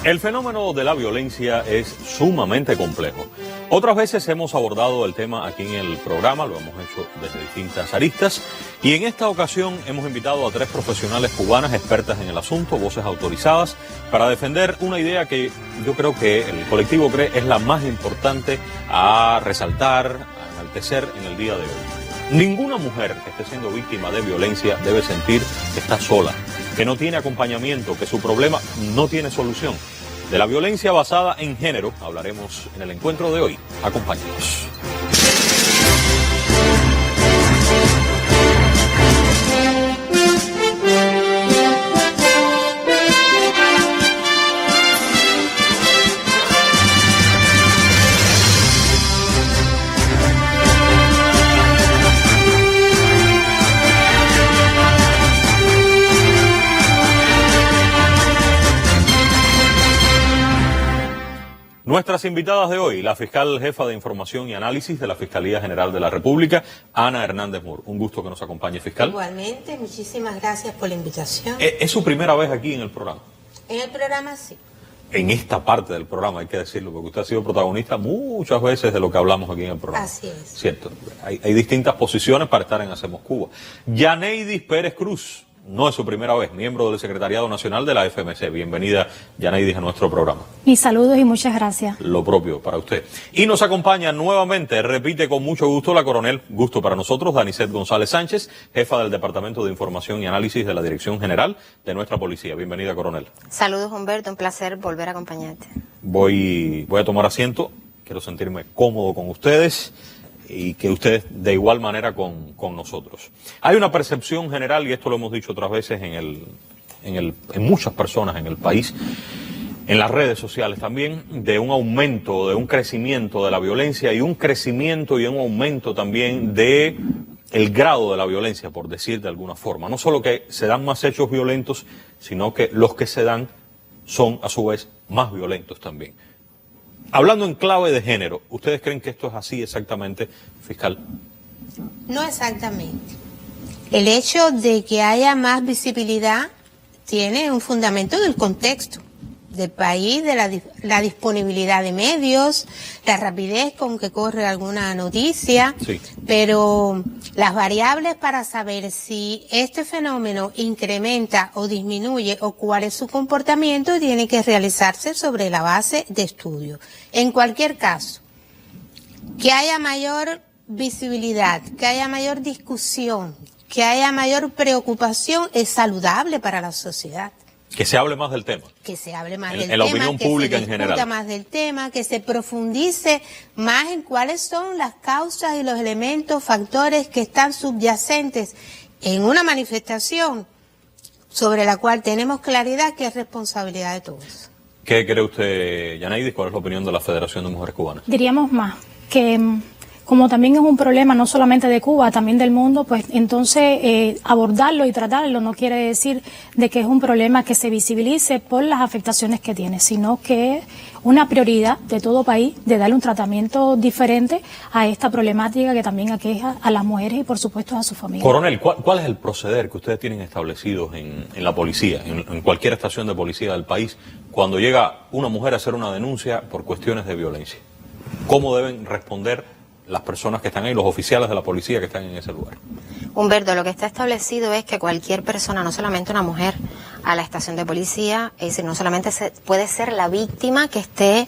El fenómeno de la violencia es sumamente complejo. Otras veces hemos abordado el tema aquí en el programa, lo hemos hecho desde distintas aristas, y en esta ocasión hemos invitado a 3 profesionales cubanas expertas en el asunto, voces autorizadas, para defender una idea que yo creo que el colectivo cree es la más importante a resaltar, a enaltecer en el día de hoy. Ninguna mujer que esté siendo víctima de violencia debe sentir que está sola, que no tiene acompañamiento, que su problema no tiene solución. De la violencia basada en género hablaremos en el encuentro de hoy. Acompáñenos. Nuestras invitadas de hoy, la fiscal jefa de Información y Análisis de la Fiscalía General de la República, Ana Hernández Mur. Un gusto que nos acompañe, fiscal. Igualmente, muchísimas gracias por la invitación. ¿Es su primera vez aquí en el programa? En el programa sí. En esta parte del programa, hay que decirlo, porque usted ha sido protagonista muchas veces de lo que hablamos aquí en el programa. Así es. Cierto. Hay distintas posiciones para estar en Hacemos Cuba. Yaneidis Pérez Cruz. No es su primera vez, miembro del Secretariado Nacional de la FMC. Bienvenida, Yaneidis, a nuestro programa. Mis saludos y muchas gracias. Lo propio para usted. Y nos acompaña nuevamente, repite con mucho gusto, la coronel, gusto para nosotros, Danicet González Sánchez, jefa del Departamento de Información y Análisis de la Dirección General de nuestra Policía. Bienvenida, coronel. Saludos, Humberto, un placer volver a acompañarte. Voy a tomar asiento, quiero sentirme cómodo con ustedes y que ustedes de igual manera con nosotros. Hay una percepción general, y esto lo hemos dicho otras veces en muchas personas en el país, en las redes sociales también, de un aumento, de un crecimiento de la violencia y un crecimiento y un aumento también de el grado de la violencia, por decir de alguna forma. No solo que se dan más hechos violentos, sino que los que se dan son a su vez más violentos también. Hablando en clave de género, ¿ustedes creen que esto es así exactamente, fiscal? No exactamente. El hecho de que haya más visibilidad tiene un fundamento del contexto del país, de la disponibilidad de medios, la rapidez con que corre alguna noticia, sí. Pero las variables para saber si este fenómeno incrementa o disminuye o cuál es su comportamiento tiene que realizarse sobre la base de estudio. En cualquier caso, que haya mayor visibilidad, que haya mayor discusión, que haya mayor preocupación es saludable para la sociedad. Que se hable más del tema. Que se hable más del tema. En la opinión pública en general. Que se discuta más del tema, que se profundice más en cuáles son las causas y los elementos, factores que están subyacentes en una manifestación sobre la cual tenemos claridad que es responsabilidad de todos. ¿Qué cree usted, Yaneidis? ¿Cuál es la opinión de la Federación de Mujeres Cubanas? Diríamos más que como también es un problema no solamente de Cuba, también del mundo, pues entonces abordarlo y tratarlo no quiere decir de que es un problema que se visibilice por las afectaciones que tiene, sino que es una prioridad de todo país de darle un tratamiento diferente a esta problemática que también aqueja a las mujeres y por supuesto a su familia. Coronel, ¿cuál es el proceder que ustedes tienen establecidos en la policía, en cualquier estación de policía del país, cuando llega una mujer a hacer una denuncia por cuestiones de violencia? ¿Cómo deben responder las personas que están ahí, los oficiales de la policía que están en ese lugar? Humberto, lo que está establecido es que cualquier persona, no solamente una mujer, a la estación de policía, es decir, no solamente puede ser la víctima que esté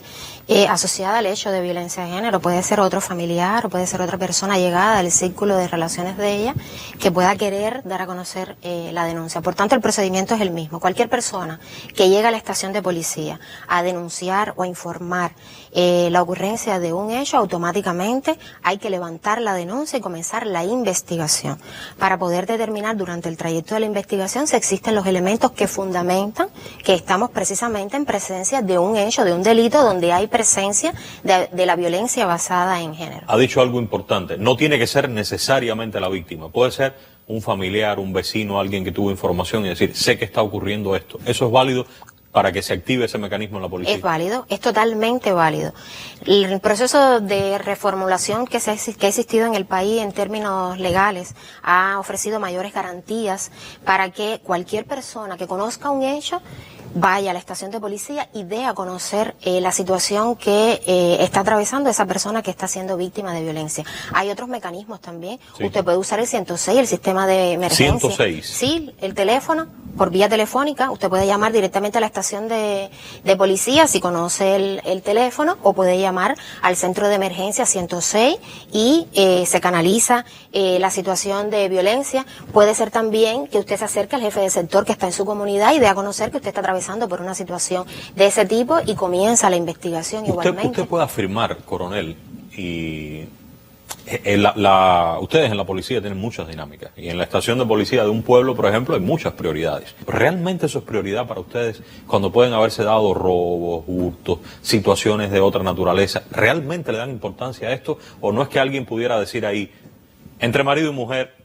asociada al hecho de violencia de género, puede ser otro familiar o puede ser otra persona llegada al círculo de relaciones de ella que pueda querer dar a conocer la denuncia. Por tanto, el procedimiento es el mismo. Cualquier persona que llega a la estación de policía a denunciar o a informar la ocurrencia de un hecho, automáticamente hay que levantar la denuncia y comenzar la investigación para poder determinar durante el trayecto de la investigación si existen los elementos que fundamentan que estamos precisamente en presencia de un hecho, de un delito donde hay presencia de la violencia basada en género. Ha dicho algo importante, no tiene que ser necesariamente la víctima, puede ser un familiar, un vecino, alguien que tuvo información y decir, sé que está ocurriendo esto. ¿Eso es válido para que se active ese mecanismo en la policía? Es válido, es totalmente válido. El proceso de reformulación que ha existido en el país en términos legales ha ofrecido mayores garantías para que cualquier persona que conozca un hecho vaya a la estación de policía y dé a conocer la situación que está atravesando esa persona que está siendo víctima de violencia. Hay otros mecanismos también. Sí. Usted puede usar el 106, el sistema de emergencia. 106. Sí, el teléfono, por vía telefónica. Usted puede llamar directamente a la estación de policía si conoce el teléfono, o puede llamar al centro de emergencia 106 y se canaliza la situación de violencia. Puede ser también que usted se acerque al jefe de sector que está en su comunidad y dé a conocer que usted está atravesando por una situación de ese tipo, y comienza la investigación igualmente. Usted puede afirmar, coronel, y ustedes en la policía tienen muchas dinámicas, y en la estación de policía de un pueblo, por ejemplo, hay muchas prioridades. ¿Realmente eso es prioridad para ustedes cuando pueden haberse dado robos, hurtos, situaciones de otra naturaleza? ¿Realmente le dan importancia a esto, o no es que alguien pudiera decir ahí, entre marido y mujer,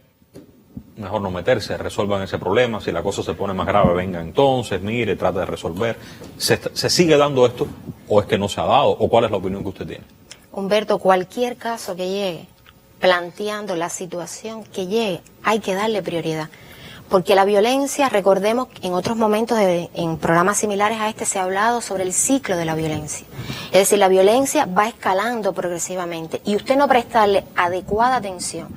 mejor no meterse, resuelvan ese problema, si la cosa se pone más grave, venga entonces, mire, trate de resolver? ¿Se sigue dando esto, o es que no se ha dado, o cuál es la opinión que usted tiene? Humberto, cualquier caso que llegue, planteando la situación que llegue, hay que darle prioridad. Porque la violencia, recordemos, en otros momentos, en programas similares a este, se ha hablado sobre el ciclo de la violencia. Es decir, la violencia va escalando progresivamente, y usted no prestarle adecuada atención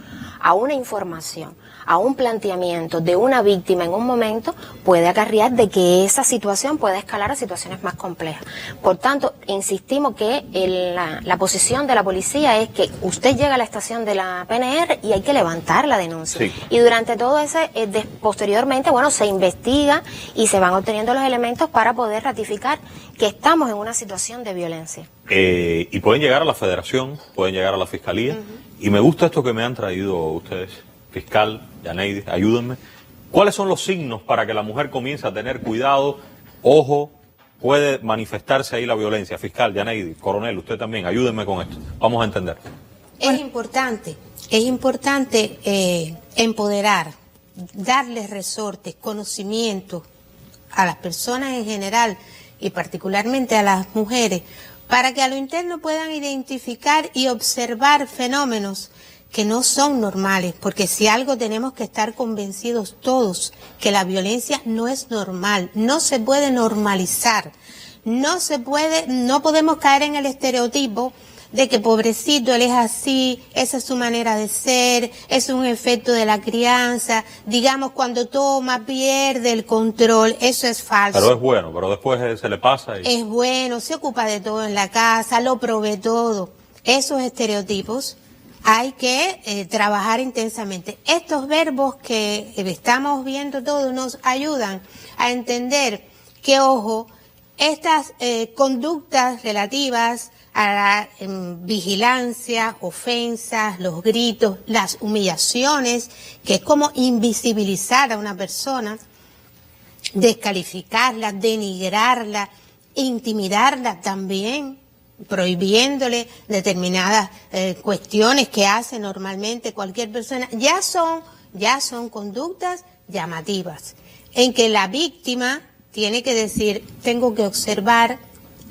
a una información, a un planteamiento de una víctima en un momento, puede acarrear de que esa situación pueda escalar a situaciones más complejas. Por tanto, insistimos que la posición de la policía es que usted llega a la estación de la PNR y hay que levantar la denuncia. Sí. Y durante todo ese, posteriormente, bueno, se investiga y se van obteniendo los elementos para poder ratificar que estamos en una situación de violencia. Y pueden llegar a la federación, pueden llegar a la fiscalía, y me gusta esto que me han traído ustedes. Fiscal, Yaneidi, ayúdenme. ¿Cuáles son los signos para que la mujer comience a tener cuidado? Ojo, puede manifestarse ahí la violencia. Fiscal, Yaneidi, coronel, usted también, ayúdenme con esto. Vamos a entender. Es importante empoderar, darles resortes, conocimiento a las personas en general y particularmente a las mujeres, para que a lo interno puedan identificar y observar fenómenos que no son normales, porque si algo tenemos que estar convencidos todos, que la violencia no es normal, no se puede normalizar, no podemos caer en el estereotipo de que pobrecito, él es así, esa es su manera de ser, es un efecto de la crianza, digamos cuando toma, pierde el control, eso es falso. Pero es bueno, pero después se le pasa y... Es bueno, se ocupa de todo en la casa, lo provee todo. Esos estereotipos hay que trabajar intensamente. Estos verbos que estamos viendo todos nos ayudan a entender que, ojo, estas conductas relativas a la vigilancia, ofensas, los gritos, las humillaciones, que es como invisibilizar a una persona, descalificarla, denigrarla, intimidarla también, prohibiéndole determinadas cuestiones que hace normalmente cualquier persona, ya son conductas llamativas, en que la víctima tiene que decir, tengo que observar,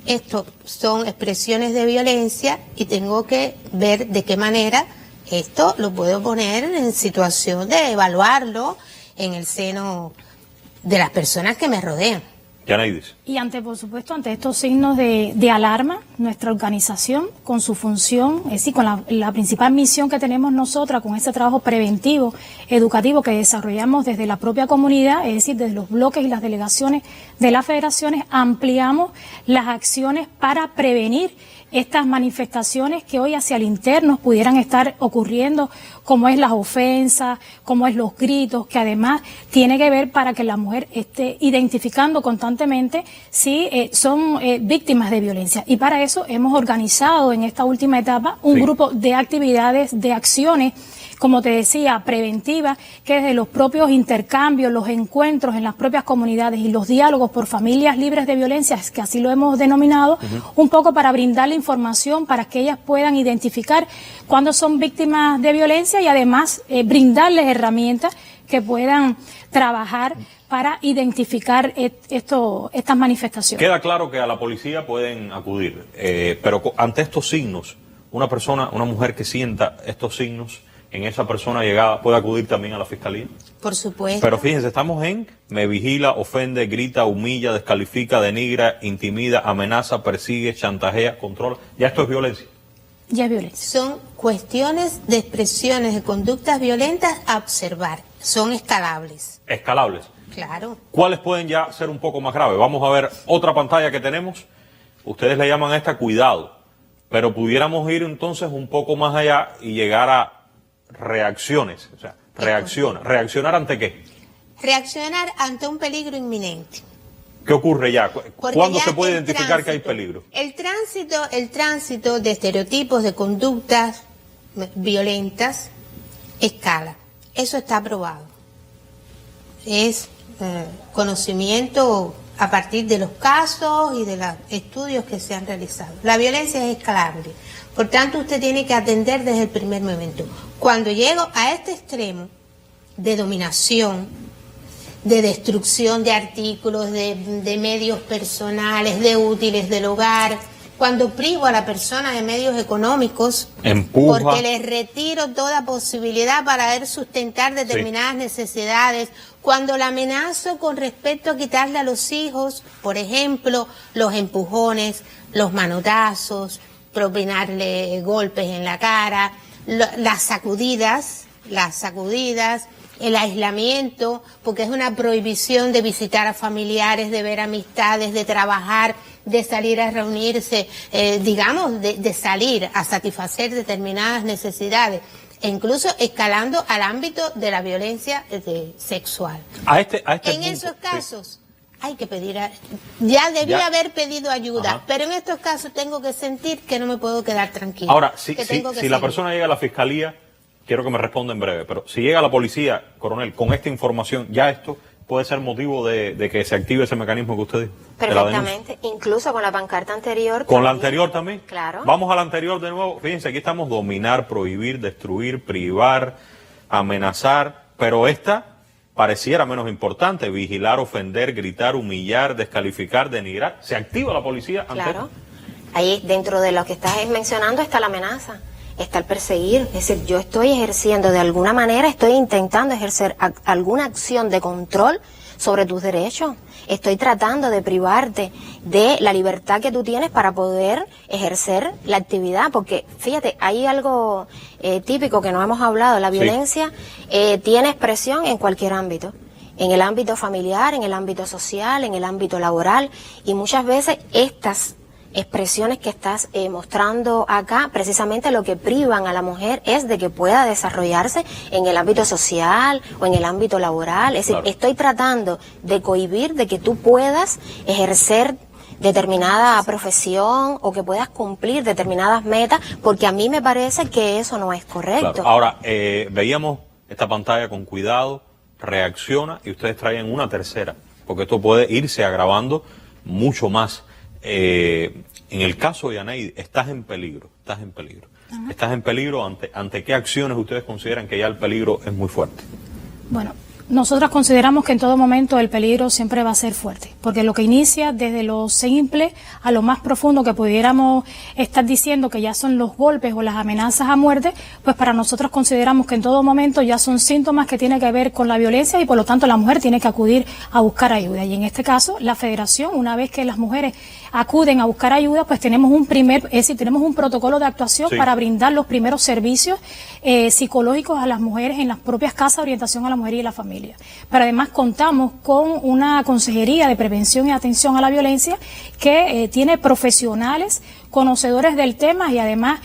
esto son expresiones de violencia y tengo que ver de qué manera esto lo puedo poner en situación de evaluarlo en el seno de las personas que me rodean. Y por supuesto, ante estos signos de alarma, nuestra organización, con su función, es decir, con la principal misión que tenemos nosotras, con este trabajo preventivo, educativo que desarrollamos desde la propia comunidad, es decir, desde los bloques y las delegaciones de las federaciones, ampliamos las acciones para prevenir estas manifestaciones que hoy hacia el interno pudieran estar ocurriendo, como es las ofensas, como es los gritos, que además tiene que ver para que la mujer esté identificando constantemente si son víctimas de violencia. Y para eso hemos organizado en esta última etapa un grupo de actividades, de acciones, como te decía, preventivas, que desde los propios intercambios, los encuentros en las propias comunidades y los diálogos por familias libres de violencia, que así lo hemos denominado, un poco para brindarle información para que ellas puedan identificar cuándo son víctimas de violencia y además brindarles herramientas que puedan trabajar para identificar estas manifestaciones. Queda claro que a la policía pueden acudir, pero ante estos signos, una mujer que sienta estos signos, en esa persona llegada puede acudir también a la fiscalía. Por supuesto. Pero fíjense, estamos en me vigila, ofende, grita, humilla, descalifica, denigra, intimida, amenaza, persigue, chantajea, controla. Ya esto es violencia. Ya es violencia. Son cuestiones de expresiones de conductas violentas a observar. Son escalables. Escalables. Claro. ¿Cuáles pueden ya ser un poco más graves? Vamos a ver otra pantalla que tenemos. Ustedes le llaman a esta cuidado. Pero pudiéramos ir entonces un poco más allá y llegar a reacciones. O sea, ¿Reaccionar ante qué? Reaccionar ante un peligro inminente. ¿Qué ocurre ya? Porque ¿Cuándo ya se puede el identificar que hay tránsito, peligro? El tránsito de estereotipos, de conductas violentas, escala. Eso está probado. Es conocimiento a partir de los casos y de los estudios que se han realizado. La violencia es escalable. Por tanto, usted tiene que atender desde el primer momento. Cuando llego a este extremo de dominación, de destrucción de artículos, de medios personales, de útiles del hogar, cuando privo a la persona de medios económicos, empuja, porque les retiro toda posibilidad para él sustentar determinadas necesidades, cuando la amenazo con respecto a quitarle a los hijos, por ejemplo, los empujones, los manotazos, propinarle golpes en la cara, las sacudidas, el aislamiento, porque es una prohibición de visitar a familiares, de ver amistades, de trabajar, de salir a reunirse, de salir a satisfacer determinadas necesidades, e incluso escalando al ámbito de la violencia sexual. En esos casos hay que pedir, ya debía haber pedido ayuda, pero en estos casos tengo que sentir que no me puedo quedar tranquila. Ahora, si la persona llega a la fiscalía, quiero que me responda en breve, pero si llega a la policía, coronel, con esta información, ya esto puede ser motivo de que se active ese mecanismo que usted dijo. Perfectamente, incluso con la pancarta anterior. ¿Con la anterior también? Claro. Vamos a la anterior de nuevo. Fíjense, aquí estamos: dominar, prohibir, destruir, privar, amenazar, pero esta pareciera menos importante: vigilar, ofender, gritar, humillar, descalificar, denigrar. ¿Se activa la policía ante Claro. Ahí dentro de lo que estás mencionando está la amenaza, está el perseguir. Es decir, yo estoy ejerciendo de alguna manera, estoy intentando ejercer alguna acción de control sobre tus derechos. Estoy tratando de privarte de la libertad que tú tienes para poder ejercer la actividad, porque fíjate, hay algo típico que no hemos hablado: la violencia tiene expresión en cualquier ámbito, en el ámbito familiar, en el ámbito social, en el ámbito laboral, y muchas veces estas expresiones que estás mostrando acá, precisamente lo que privan a la mujer es de que pueda desarrollarse en el ámbito social o en el ámbito laboral. Es decir, estoy tratando de cohibir de que tú puedas ejercer determinada profesión o que puedas cumplir determinadas metas, porque a mí me parece que eso no es correcto. Claro. Ahora, veíamos esta pantalla con cuidado, reacciona, y ustedes traen una tercera, porque esto puede irse agravando mucho más. En el caso de Yaneidi, estás en peligro. ¿Estás en peligro ante qué acciones ustedes consideran que ya el peligro es muy fuerte? Bueno, nosotros consideramos que en todo momento el peligro siempre va a ser fuerte, porque lo que inicia desde lo simple a lo más profundo que pudiéramos estar diciendo que ya son los golpes o las amenazas a muerte, pues para nosotros consideramos que en todo momento ya son síntomas que tienen que ver con la violencia y por lo tanto la mujer tiene que acudir a buscar ayuda. Y en este caso, la federación, una vez que las mujeres acuden a buscar ayuda, pues tenemos tenemos un protocolo de actuación para brindar los primeros servicios psicológicos a las mujeres en las propias casas de orientación a la mujer y la familia. Pero además contamos con una consejería de prevención y atención a la violencia que tiene profesionales conocedores del tema y además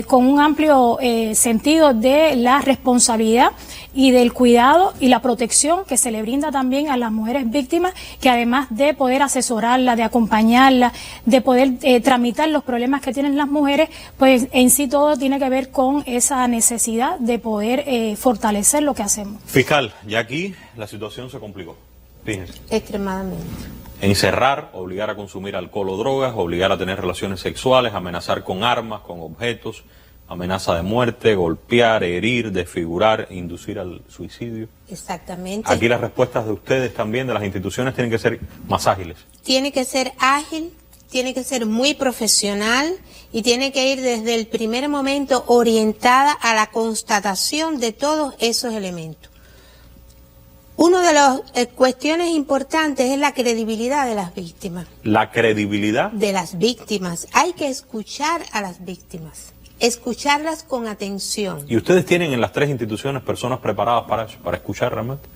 con un amplio sentido de la responsabilidad y del cuidado y la protección que se le brinda también a las mujeres víctimas, que además de poder asesorarla, de acompañarla, de poder tramitar los problemas que tienen las mujeres, pues en sí todo tiene que ver con esa necesidad de poder fortalecer lo que hacemos. Fiscal, ya aquí la situación se complicó. Fíjense. Extremadamente. Encerrar, obligar a consumir alcohol o drogas, obligar a tener relaciones sexuales, amenazar con armas, con objetos, amenaza de muerte, golpear, herir, desfigurar, inducir al suicidio. Exactamente. Aquí las respuestas de ustedes también, de las instituciones, tienen que ser más ágiles. Tiene que ser ágil, tiene que ser muy profesional y tiene que ir desde el primer momento orientada a la constatación de todos esos elementos. Una de las cuestiones importantes es la credibilidad de las víctimas. La credibilidad De las víctimas. Hay que escuchar a las víctimas, escucharlas con atención. ¿Y ustedes tienen en las 3 instituciones personas preparadas para eso, para escuchar realmente?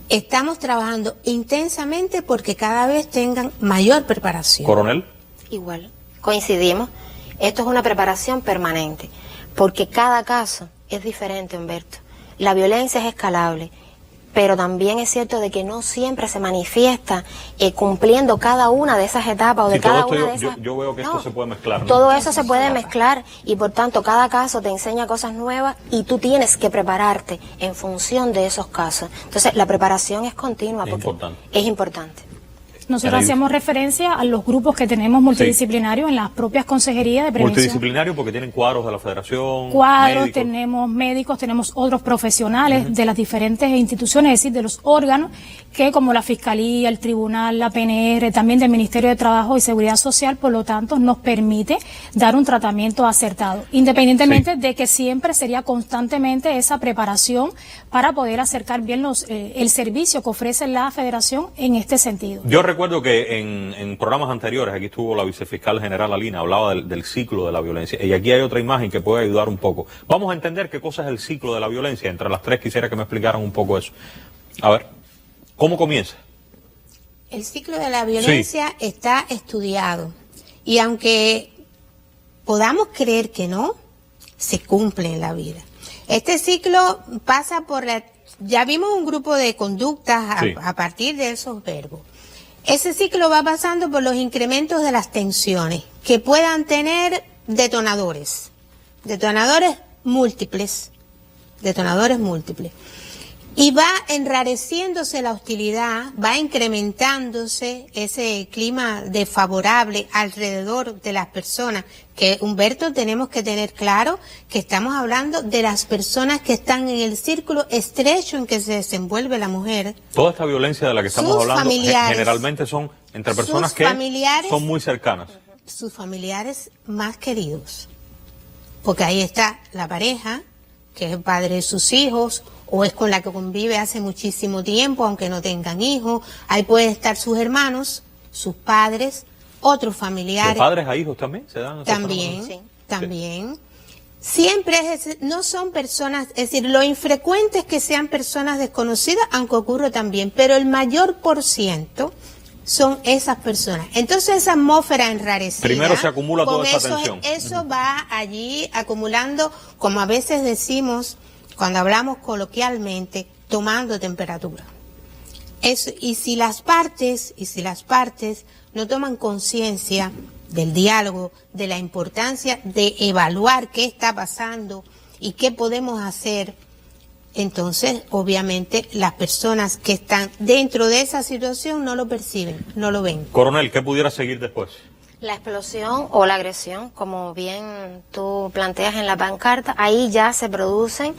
Estamos trabajando intensamente porque cada vez tengan mayor preparación. Coronel. Igual, coincidimos. Esto es una preparación permanente, porque cada caso es diferente, Humberto. La violencia es escalable, pero también es cierto de que no siempre se manifiesta cumpliendo cada una de esas etapas o de Sí, todo cada esto una de esas... yo veo que esto se puede mezclar, ¿no? Todo eso se puede mezclar y por tanto cada caso te enseña cosas nuevas y tú tienes que prepararte en función de esos casos. Entonces la preparación es continua porque es importante. Nosotros hacemos referencia a los grupos que tenemos multidisciplinarios en las propias consejerías de prevención. Multidisciplinario porque tienen cuadros de la federación, Cuadros, médicos. tenemos médicos, tenemos otros profesionales de las diferentes instituciones, es decir, de los órganos que como la Fiscalía, el Tribunal, la PNR, también del Ministerio de Trabajo y Seguridad Social, por lo tanto, nos permite dar un tratamiento acertado, independientemente de que siempre sería constantemente esa preparación para poder acercar bien el servicio que ofrece la Federación en este sentido. Yo recuerdo que en programas anteriores, aquí estuvo la vicefiscal general Alina, hablaba del ciclo de la violencia, y aquí hay otra imagen que puede ayudar un poco. Vamos a entender qué cosa es el ciclo de la violencia. Entre las 3 quisiera que me explicaran un poco eso. A ver, ¿cómo comienza? El ciclo de la violencia está estudiado y aunque podamos creer que no, se cumple en la vida. Este ciclo pasa por ya vimos un grupo de conductas a partir de esos verbos. Ese ciclo va pasando por los incrementos de las tensiones que puedan tener detonadores múltiples. Y va enrareciéndose la hostilidad, va incrementándose ese clima desfavorable alrededor de las personas, que Humberto tenemos que tener claro que estamos hablando de las personas que están en el círculo estrecho en que se desenvuelve la mujer. Toda esta violencia de la que estamos hablando generalmente son entre personas que son muy cercanas. Sus familiares más queridos, porque ahí está la pareja, que es el padre de sus hijos, o es con la que convive hace muchísimo tiempo, aunque no tengan hijos. Ahí pueden estar sus hermanos, sus padres, otros familiares. ¿De padres a hijos también se dan? También, sí. También. Siempre no son personas, es decir, lo infrecuente es que sean personas desconocidas, aunque ocurre también, pero el mayor % son esas personas. Entonces esa atmósfera enrarecida. Primero se acumula toda esa tensión. Eso va allí acumulando, como a veces decimos, cuando hablamos coloquialmente, tomando temperatura. Y si las partes no toman conciencia del diálogo, de la importancia de evaluar qué está pasando y qué podemos hacer, entonces obviamente las personas que están dentro de esa situación no lo perciben, no lo ven. Coronel, ¿qué pudiera seguir después? La explosión o la agresión, como bien tú planteas en la pancarta, ahí ya se producen.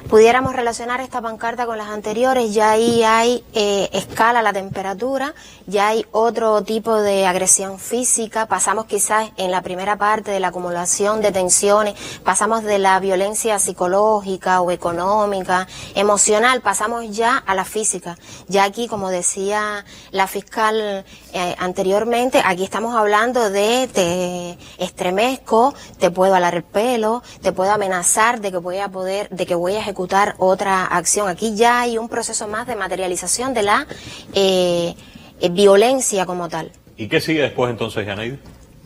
Pudiéramos relacionar esta pancarta con las anteriores, ya ahí hay escala la temperatura, ya hay otro tipo de agresión física, pasamos quizás en la primera parte de la acumulación de tensiones, pasamos de la violencia psicológica o económica, emocional, pasamos ya a la física. Ya aquí, como decía la fiscal anteriormente, aquí estamos hablando de te estremezco, te puedo alar el pelo, te puedo amenazar de que voy a ejecutar otra acción. Aquí ya hay un proceso más de materialización de la violencia como tal. ¿Y qué sigue después entonces, Yaneidi?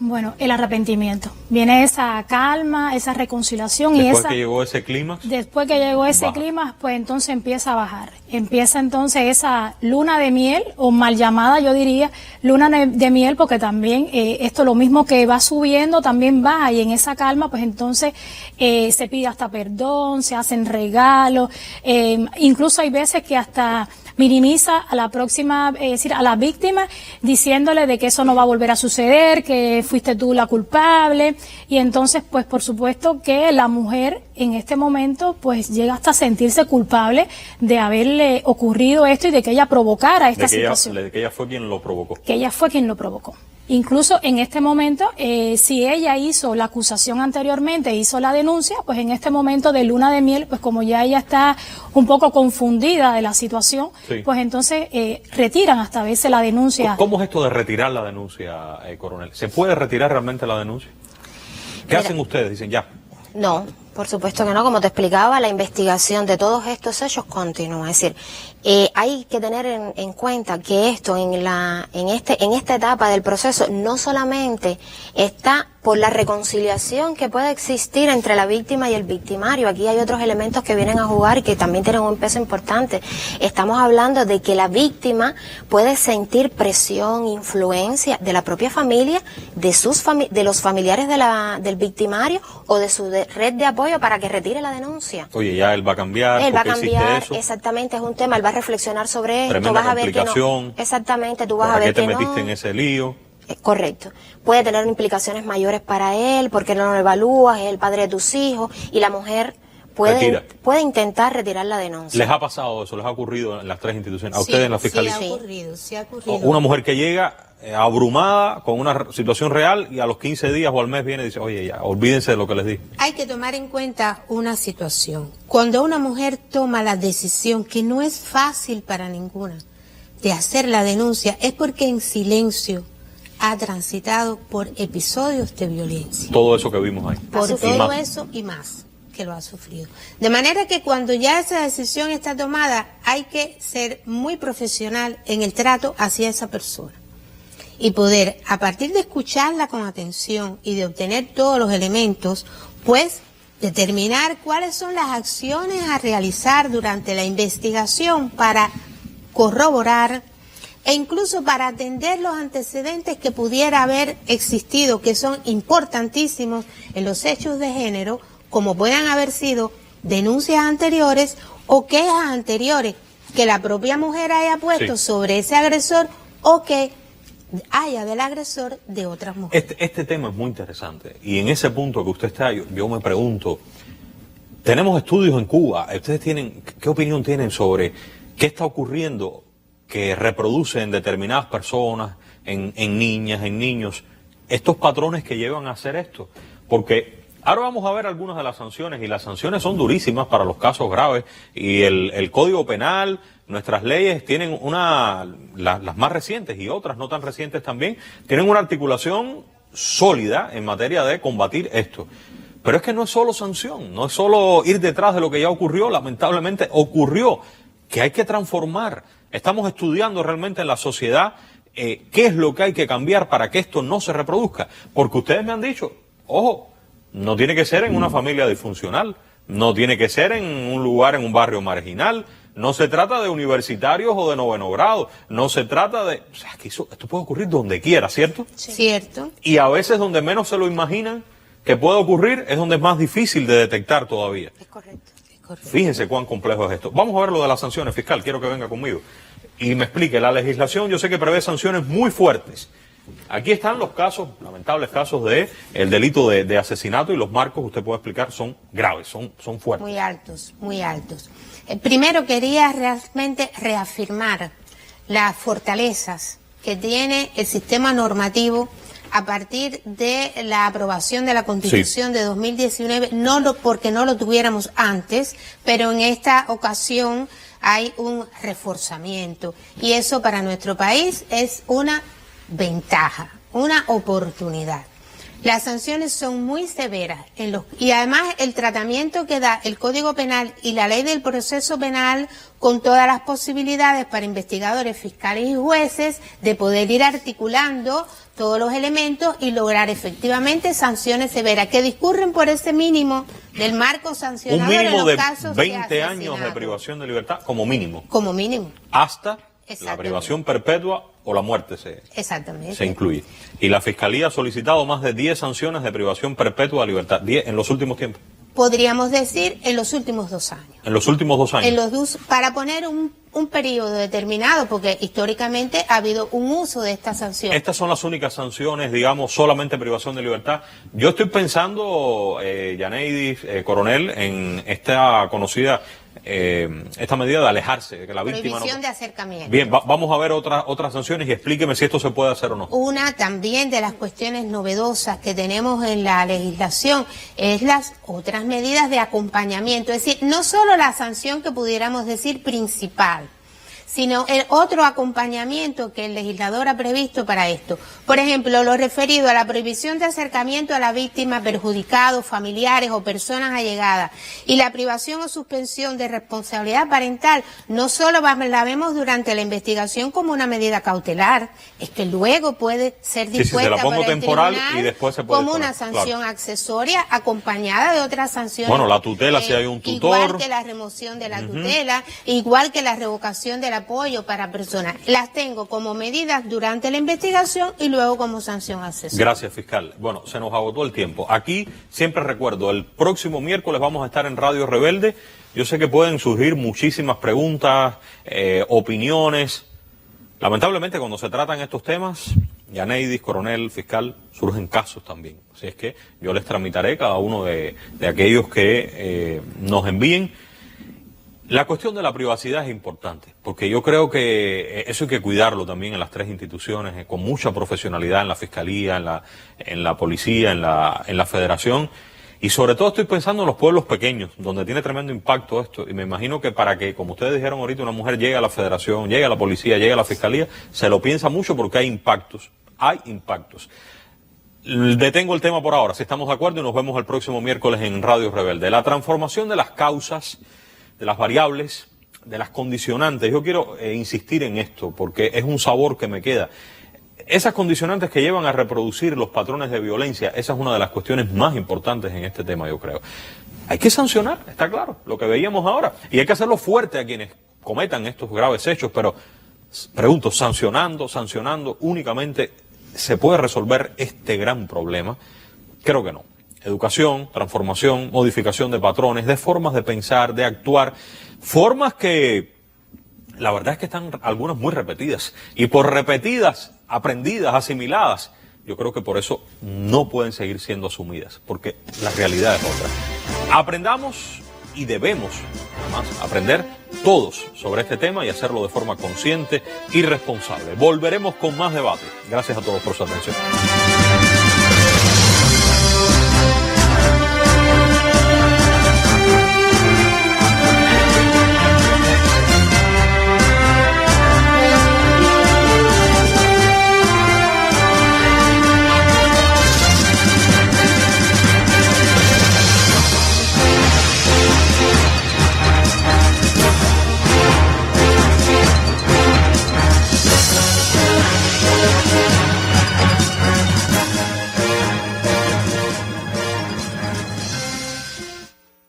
Bueno, el arrepentimiento. Viene esa calma, esa reconciliación Después que llegó ese clímax. Después que llegó ese clímax, pues entonces empieza a bajar. Empieza entonces esa luna de miel, o mal llamada yo diría, luna de miel, porque también esto lo mismo que va subiendo, también baja, y en esa calma, pues entonces se pide hasta perdón, se hacen regalos, incluso hay veces que hasta minimiza a la próxima, es decir, a la víctima, diciéndole de que eso no va a volver a suceder, que fuiste tú la culpable, y entonces, pues por supuesto que la mujer en este momento, pues llega hasta sentirse culpable de haberle ocurrido esto y de que ella provocara esta situación. De que ella fue quien lo provocó. Que ella fue quien lo provocó. Incluso en este momento, si ella hizo la acusación anteriormente, hizo la denuncia, pues en este momento de luna de miel, pues como ya ella está un poco confundida de la situación, sí, pues entonces retiran hasta a veces la denuncia. ¿Cómo es esto de retirar la denuncia, coronel? ¿Se puede retirar realmente la denuncia? ¿Qué hacen ustedes? Dicen ya. No, por supuesto que no. Como te explicaba, la investigación de todos estos hechos continúa. Es decir, hay que tener en cuenta que esto en esta etapa del proceso no solamente está por la reconciliación que puede existir entre la víctima y el victimario. Aquí hay otros elementos que vienen a jugar y que también tienen un peso importante. Estamos hablando de que la víctima puede sentir presión, influencia de la propia familia, de los familiares del victimario o de su red de apoyo para que retire la denuncia. Oye, ya él va a cambiar. Él va a ¿por qué hiciste cambiar, eso? exactamente, es un tema, él va a reflexionar sobre esto, Tremenda vas a ver que no. complicación. Exactamente, tú vas a ¿Para ver qué te que metiste no. en ese lío? Correcto. Puede tener implicaciones mayores para él, porque no lo evalúas, es el padre de tus hijos, y la mujer puede intentar retirar la denuncia. ¿Les ha pasado eso? ¿Les ha ocurrido en las tres instituciones? ¿A Sí, ustedes en la fiscalía? Sí ha ocurrido. Una mujer que llega abrumada con una situación real y a los 15 días o al mes viene y dice, oye, ya, olvídense de lo que les dije. Hay que tomar en cuenta una situación. Cuando una mujer toma la decisión, que no es fácil para ninguna, de hacer la denuncia, es porque en silencio ha transitado por episodios de violencia. Todo eso que vimos ahí. Por Y todo más. eso y más que lo ha sufrido. De manera que cuando ya esa decisión está tomada, hay que ser muy profesional en el trato hacia esa persona. Y poder, a partir de escucharla con atención y de obtener todos los elementos, pues determinar cuáles son las acciones a realizar durante la investigación para corroborar e incluso para atender los antecedentes que pudiera haber existido, que son importantísimos en los hechos de género, como puedan haber sido denuncias anteriores o quejas anteriores que la propia mujer haya puesto sobre ese agresor o que haya del agresor de otras mujeres. Este tema es muy interesante y en ese punto que usted está, yo me pregunto, tenemos estudios en Cuba, ¿ustedes qué opinión tienen sobre qué está ocurriendo que reproduce en determinadas personas, en niñas, en niños, estos patrones que llevan a hacer esto? Porque ahora vamos a ver algunas de las sanciones y las sanciones son durísimas para los casos graves y el Código Penal, nuestras leyes tienen las más recientes y otras no tan recientes también, tienen una articulación sólida en materia de combatir esto. Pero es que no es solo sanción, no es solo ir detrás de lo que ya ocurrió, lamentablemente ocurrió, que hay que transformar. Estamos estudiando realmente en la sociedad qué es lo que hay que cambiar para que esto no se reproduzca. Porque ustedes me han dicho, ojo, no tiene que ser en una familia disfuncional, no tiene que ser en un lugar, en un barrio marginal, no se trata de universitarios o de noveno grado, no se trata de... O sea, que esto puede ocurrir donde quiera, ¿cierto? Sí. Cierto. Y a veces donde menos se lo imaginan que puede ocurrir es donde es más difícil de detectar todavía. Es correcto. Fíjense cuán complejo es esto. Vamos a ver lo de las sanciones, fiscal, quiero que venga conmigo y me explique. La legislación yo sé que prevé sanciones muy fuertes. Aquí están los casos, lamentables casos de el delito de asesinato y los marcos, usted puede explicar, son graves, son fuertes. Muy altos, muy altos. Primero quería realmente reafirmar las fortalezas que tiene el sistema normativo a partir de la aprobación de la Constitución de 2019, porque no lo tuviéramos antes, pero en esta ocasión hay un reforzamiento y eso para nuestro país es una ventaja, una oportunidad. Las sanciones son muy severas y además el tratamiento que da el Código Penal y la Ley del Proceso Penal con todas las posibilidades para investigadores, fiscales y jueces de poder ir articulando todos los elementos y lograr efectivamente sanciones severas que discurren por ese mínimo del marco sancionador en los casos de asesinato. Un mínimo de 20 años de privación de libertad como mínimo. Como mínimo. Hasta la privación perpetua o la muerte se incluye. Y la Fiscalía ha solicitado más de 10 sanciones de privación perpetua de libertad, 10 en los últimos tiempos. Podríamos decir en los últimos 2 años. En los últimos 2 años. Para poner un periodo determinado, porque históricamente ha habido un uso de estas sanciones. Estas son las únicas sanciones, digamos, solamente privación de libertad. Yo estoy pensando, Yaneidis, coronel, en esta conocida esta medida de alejarse, de que la víctima Prohibición no... de acercamiento. Bien, vamos a ver otras sanciones y explíqueme si esto se puede hacer o no. Una también de las cuestiones novedosas que tenemos en la legislación es las otras medidas de acompañamiento, es decir, no solo la sanción que pudiéramos decir principal, sino el otro acompañamiento que el legislador ha previsto para esto. Por ejemplo, lo referido a la prohibición de acercamiento a la víctima, perjudicados, familiares o personas allegadas, y la privación o suspensión de responsabilidad parental, no solo la vemos durante la investigación como una medida cautelar, es que luego puede ser dispuesta se la pongo por el temporal tribunal y después se puede como disponer, una sanción accesoria acompañada de otras sanciones. Bueno, la tutela, si hay un tutor. Igual que la remoción de la tutela, igual que la revocación del apoyo para personas. Las tengo como medidas durante la investigación y luego como sanción accesoria. Gracias, fiscal. Bueno, se nos agotó el tiempo. Aquí, siempre recuerdo, el próximo miércoles vamos a estar en Radio Rebelde. Yo sé que pueden surgir muchísimas preguntas, opiniones. Lamentablemente, cuando se tratan estos temas, Yaneidis, coronel, fiscal, surgen casos también. Así es que yo les tramitaré cada uno de aquellos que nos envíen. La cuestión de la privacidad es importante, porque yo creo que eso hay que cuidarlo también en las tres instituciones, con mucha profesionalidad en la Fiscalía, en la Policía, en la Federación, y sobre todo estoy pensando en los pueblos pequeños, donde tiene tremendo impacto esto, y me imagino que para que, como ustedes dijeron ahorita, una mujer llegue a la Federación, llegue a la Policía, llegue a la Fiscalía, se lo piensa mucho porque hay impactos. Detengo el tema por ahora, si estamos de acuerdo, y nos vemos el próximo miércoles en Radio Rebelde. La transformación de las causas, de las variables, de las condicionantes. Yo quiero insistir en esto porque es un sabor que me queda. Esas condicionantes que llevan a reproducir los patrones de violencia, esa es una de las cuestiones más importantes en este tema, yo creo. Hay que sancionar, está claro, lo que veíamos ahora. Y hay que hacerlo fuerte a quienes cometan estos graves hechos, pero pregunto, sancionando, únicamente ¿se puede resolver este gran problema? Creo que no. Educación, transformación, modificación de patrones, de formas de pensar, de actuar, formas que la verdad es que están algunas muy repetidas, y por repetidas, aprendidas, asimiladas, yo creo que por eso no pueden seguir siendo asumidas, porque la realidad es otra. Aprendamos y debemos, además, aprender todos sobre este tema y hacerlo de forma consciente y responsable. Volveremos con más debate. Gracias a todos por su atención.